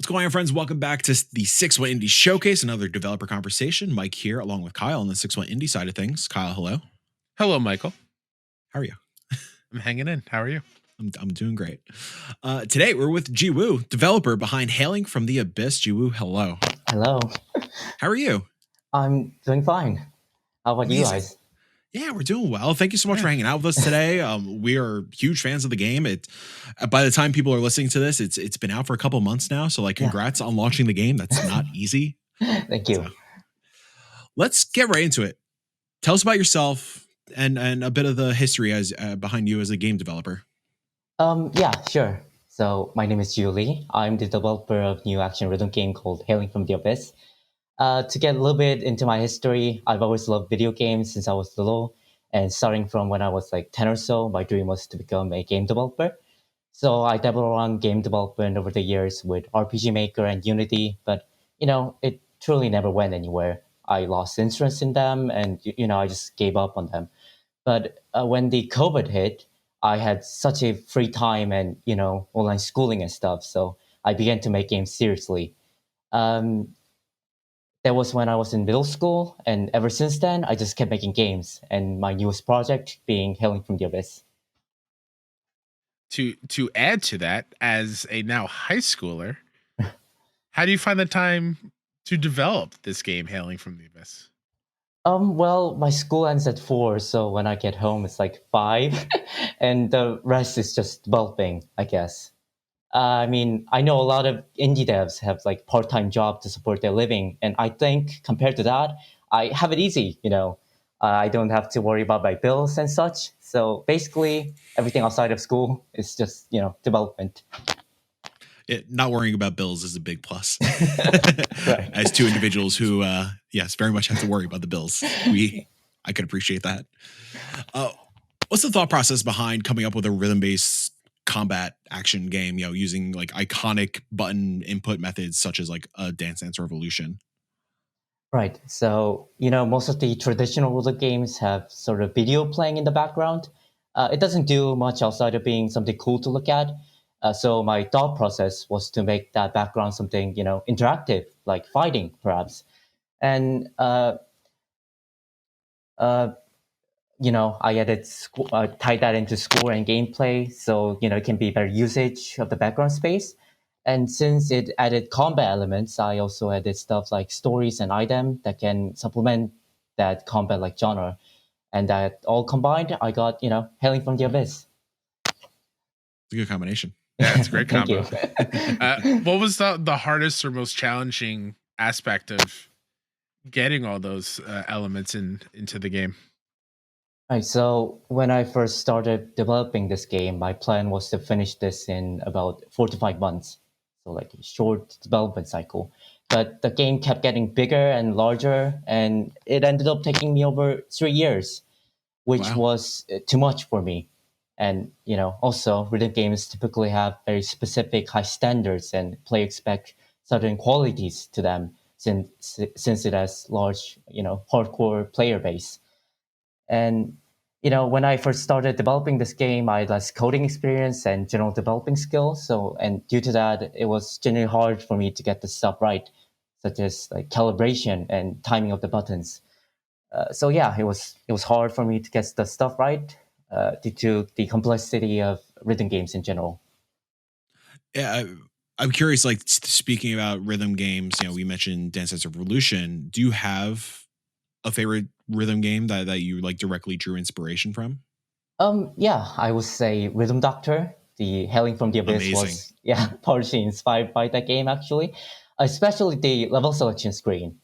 What's going on, friends? Welcome back to the Sixoneindie Showcase, another developer conversation. Mike here, along with Kyle on the Sixoneindie side of things. Kyle, hello. Hello, Michael. How are you? I'm hanging in. How are you? I'm doing great. Today, we're with Jiwoo, developer behind Hailing from the Abyss. Jiwoo, hello. Hello. How are you? I'm doing fine. How about you guys? Yeah, we're doing well. Thank you so much for hanging out with us today. We are huge fans of the game. By the time people are listening to this, it's been out for a couple months now. So, congrats on launching the game. That's not easy. Thank you. So, let's get right into it. Tell us about yourself and a bit of the history as behind you as a game developer. Yeah, sure. So my name is Julie. I'm the developer of new action rhythm game called Hailing from the Abyss. To get a little bit into my history, I've always loved video games since I was little. And starting from when I was like 10 or so, my dream was to become a game developer. So I dabbled around game development over the years with RPG Maker and Unity, but it truly never went anywhere. I lost interest in them, and I just gave up on them. But when the COVID hit, I had such a free time and online schooling and stuff, so I began to make games seriously. Um, that was when I was in middle school, and ever since then, I just kept making games. And my newest project being Hailing from the Abyss. To add to that, as a now high schooler, how do you find the time to develop this game, Hailing from the Abyss? Well, my school ends at 4, so when I get home, it's like 5, and the rest is just developing, I guess. I mean, I know a lot of indie devs have like part-time job to support their living, and I think compared to that, I have it easy. I don't have to worry about my bills and such. So basically, everything outside of school is just development. Not worrying about bills is a big plus. Right. As two individuals who, yes, very much have to worry about the bills. I could appreciate that. What's the thought process behind coming up with a rhythm-based combat action game, using like iconic button input methods such as like a Dance Dance Revolution? Right. So, most of the traditional rhythm games have sort of video playing in the background. It doesn't do much outside of being something cool to look at. So my thought process was to make that background something, interactive, like fighting, perhaps. And, I added tied that into score and gameplay, so it can be better usage of the background space. And since it added combat elements, I also added stuff like stories and item that can supplement that combat like genre. And that all combined, I got Hailing from the Abyss. It's a good combination. Yeah, it's a great Thank combo. you. What was the hardest or most challenging aspect of getting all those elements into the game? Right, so when I first started developing this game, my plan was to finish this in about 4 to 5 months. So like a short development cycle. But the game kept getting bigger and larger, and it ended up taking me over 3 years, which was too much for me. And also rhythm games typically have very specific high standards, and players expect certain qualities to them since it has large hardcore player base. And when I first started developing this game, I had less coding experience and general developing skills. And due to that, it was generally hard for me to get the stuff right, such as like calibration and timing of the buttons. So yeah, it was hard for me to get the stuff right due to the complexity of rhythm games in general. Yeah, I'm curious. Like speaking about rhythm games, we mentioned Dance Dance Revolution. Do you have a favorite rhythm game that you like directly drew inspiration from? Yeah, I would say Rhythm Doctor. The Hailing from the Abyss was partially inspired by that game actually, especially the level selection screen.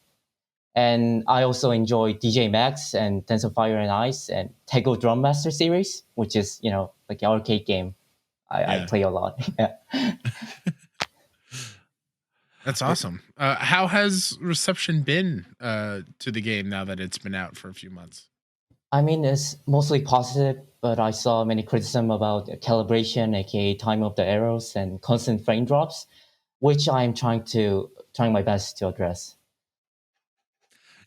And I also enjoy DJ Max and Dance of Fire and Ice and Tego Drum Master series, which is like an arcade game. I play a lot. Yeah. That's awesome. How has reception been to the game now that it's been out for a few months? I mean, it's mostly positive, but I saw many criticism about calibration, aka time of the arrows, and constant frame drops, which I'm trying my best to address.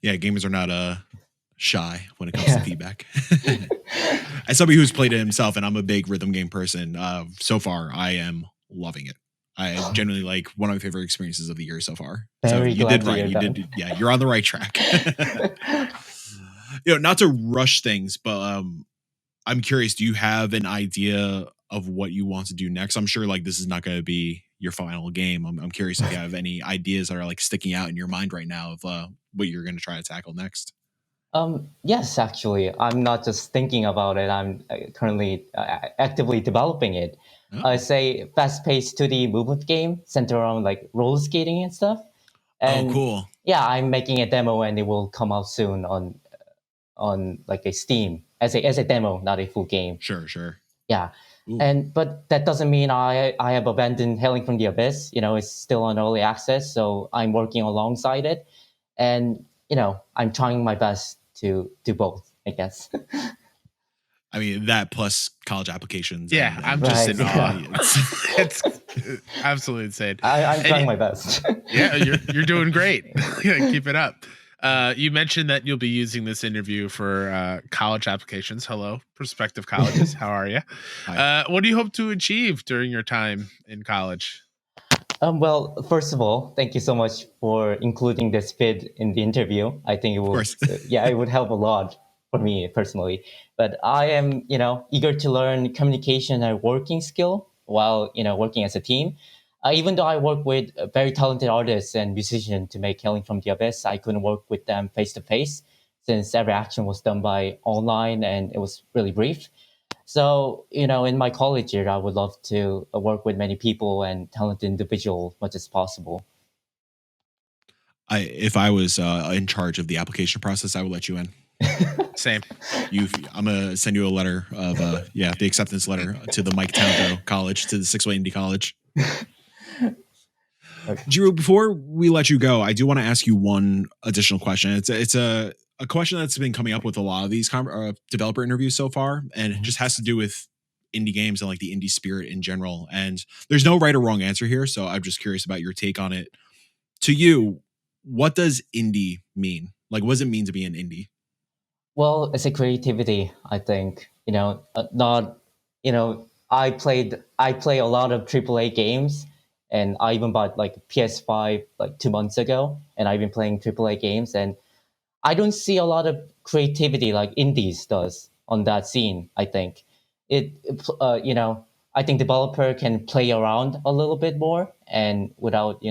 Yeah, gamers are not shy when it comes to feedback. As somebody who's played it himself, and I'm a big rhythm game person, so far I am loving it. I genuinely like one of my favorite experiences of the year so far. Very so you glad did to right. hear You that. did. Yeah, you're on the right track. Not to rush things, but I'm curious. Do you have an idea of what you want to do next? I'm sure like this is not going to be your final game. I'm curious if you have any ideas that are like sticking out in your mind right now of what you're going to try to tackle next. Yes, actually, I'm not just thinking about it. I'm currently actively developing it. Oh, It's a fast-paced 2D movement game centered around like roller skating and stuff. oh, And cool. yeah, I'm making a demo, and it will come out soon on like a Steam as a demo, not a full game. Sure. Yeah, Ooh. but that doesn't mean I have abandoned Hailing from the Abyss. It's still on early access, so I'm working alongside it, and I'm trying my best to do both, I guess. I mean, that plus college applications. Yeah, and I'm just Right, in awe. yeah. It's absolutely insane. I'm And trying my best. yeah, you're doing great. Yeah, keep it up. You mentioned that you'll be using this interview for college applications. Hello, prospective colleges. How are you? Hi. What do you hope to achieve during your time in college? Well, first of all, thank you so much for including this bit in the interview. I think it Of will, course. yeah, it would help a lot for me personally. But I am, eager to learn communication and working skill while, working as a team. Even though I work with very talented artists and musicians to make Hailing from the Abyss, I couldn't work with them face to face since every action was done by online and it was really brief. So, in my college year, I would love to work with many people and talented individuals as much as possible. If I was in charge of the application process, I would let you in. Same. I'm gonna send you a letter of the acceptance letter to the Mike Townto College, to the Sixoneindie College. Okay. Jiro, before we let you go, I do want to ask you one additional question. It's a question that's been coming up with a lot of these developer interviews so far, and it just has to do with indie games and like the indie spirit in general. And there's no right or wrong answer here, so I'm just curious about your take on it. To you, what does indie mean? Like, what does it mean to be an indie? Well, it's a creativity, I think. Not, I play a lot of AAA games, and I even bought like PS5 like 2 months ago, and I've been playing AAA games, and I don't see a lot of creativity like indies does on that scene. I think I think developer can play around a little bit more and without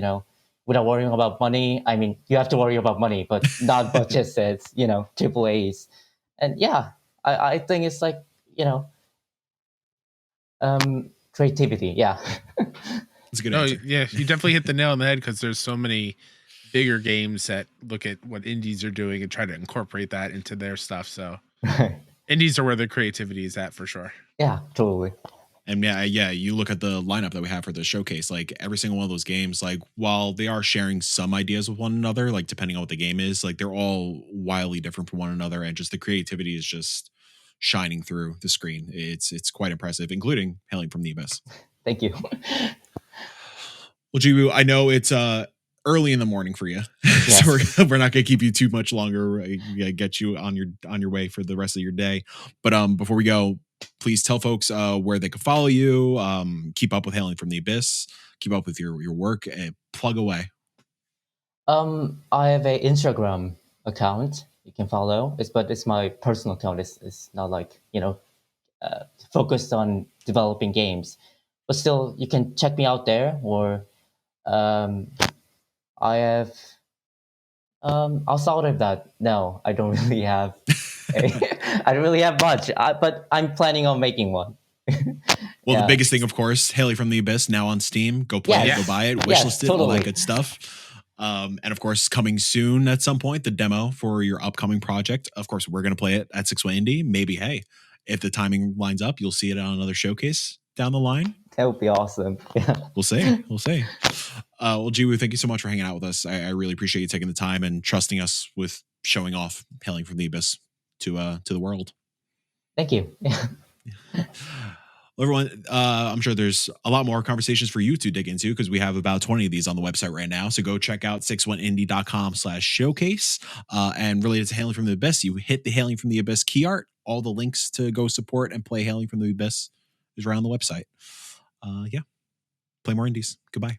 worrying about money. I mean, you have to worry about money, but not much as triple A's. And yeah, I think it's like creativity. Yeah. It's a good No, answer. yeah, you definitely hit the nail on the head because there's so many bigger games that look at what indies are doing and try to incorporate that into their stuff. So indies are where the creativity is at for sure. Yeah, totally. And yeah, you look at the lineup that we have for the showcase, like every single one of those games, like while they are sharing some ideas with one another, like depending on what the game is, like they're all wildly different from one another. And just the creativity is just shining through the screen. It's quite impressive, including Hailing from the Abyss. Thank you. Well, Jibu, I know it's early in the morning for you, Yes. so we're not gonna keep you too much longer. Get you on your way for the rest of your day. But before we go, please tell folks where they can follow you, keep up with Hailing from the Abyss, keep up with your work, and plug away. I have a Instagram account you can follow. But it's my personal account. It's not like focused on developing games, but still you can check me out there. Or I have outside of that, no, I don't really have. I don't really have much, but I'm planning on making one. Well, Yeah. the biggest thing, of course, Hailing from the Abyss now on Steam. Go play Yes. it, go buy it, Yes, wishlist it, all totally. that good stuff. And of course, coming soon at some point, the demo for your upcoming project. Of course, we're going to play it at Sixoneindie. Maybe, hey, if the timing lines up, you'll see it on another showcase down the line. That would be awesome. Yeah. We'll see. We'll see. Well, Jiwoo, thank you so much for hanging out with us. I really appreciate you taking the time and trusting us with showing off Hailing from the Abyss to the world. Thank you. Well, everyone, I'm sure there's a lot more conversations for you to dig into because we have about 20 of these on the website right now. So go check out 6oneindie.com/showcase. And related to Hailing from the Abyss, you hit the Hailing from the Abyss key art. All the links to go support and play Hailing from the Abyss is around the website. Yeah. play more indies. Goodbye.